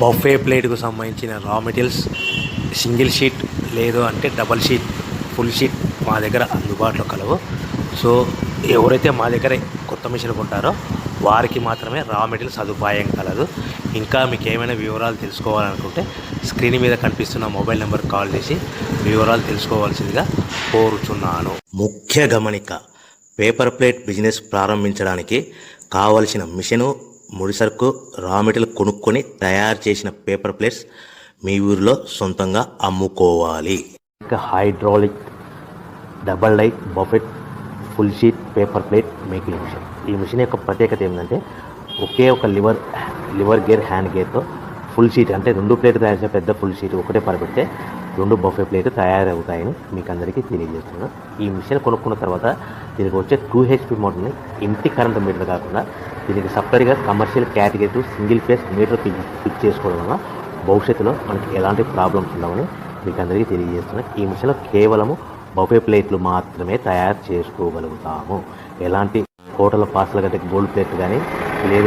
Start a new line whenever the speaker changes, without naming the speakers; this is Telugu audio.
బఫే ప్లేట్కు సంబంధించిన రా మెటీరియల్స్ సింగిల్ షీట్ లేదు అంటే డబల్ షీట్ ఫుల్ షీట్ మా దగ్గర అందుబాటులో కలవు. సో ఎవరైతే మా దగ్గర కొత్త మిషన్ కొంటారో వారికి మాత్రమే రా మెటీరియల్ సదుపాయం కలదు. ఇంకా మీకు ఏమైనా వివరాలు తెలుసుకోవాలనుకుంటే స్క్రీన్ మీద కనిపిస్తున్న మొబైల్ నెంబర్ కాల్ చేసి వివరాలు తెలుసుకోవాల్సిందిగా కోరుచున్నాను. ముఖ్య గమనిక: పేపర్ ప్లేట్ బిజినెస్ ప్రారంభించడానికి కావలసిన మిషను, ముడిసరుకు, రా మెటీరియల్ కొనుక్కొని తయారు చేసిన పేపర్ ప్లేట్స్ మీ ఊరిలో సొంతంగా అమ్ముకోవాలి. ఇంకా hydraulic, double die, buffet, full sheet paper plate making machine. ఈ మిషన్ యొక్క ప్రత్యేకత ఏంటంటే ఒకే ఒక లివర్ గేర్, హ్యాండ్ గేర్తో ఫుల్ షీట్ అంటే 2 ప్లేట్లు తయారు చేసే పెద్ద ఫుల్ షీట్ ఒకటే పరబెడితే 2 బఫే ప్లేట్ తయారవుతాయని మీకు అందరికీ తెలియజేస్తున్నాను. ఈ మిషన్ కొనుక్కున్న తర్వాత దీనికి వచ్చే 2 HP మోటార్ని ఇంటి కరెంట్ మీటర్ కాకుండా దీనికి సపరేట్గా commercial category single phase metre fix చేసుకోవడం వల్ల భవిష్యత్తులో మనకి ఎలాంటి ప్రాబ్లమ్స్ ఉండవని మీకు అందరికీ తెలియజేస్తున్నాను. ఈ మిషన్లో కేవలము బఫే ప్లేట్లు మాత్రమే తయారు చేసుకోగలుగుతాము. ఎలాంటి హోటల్ పార్సల్ గట్టే గోల్డ్ ప్లేట్ కానీ లేదు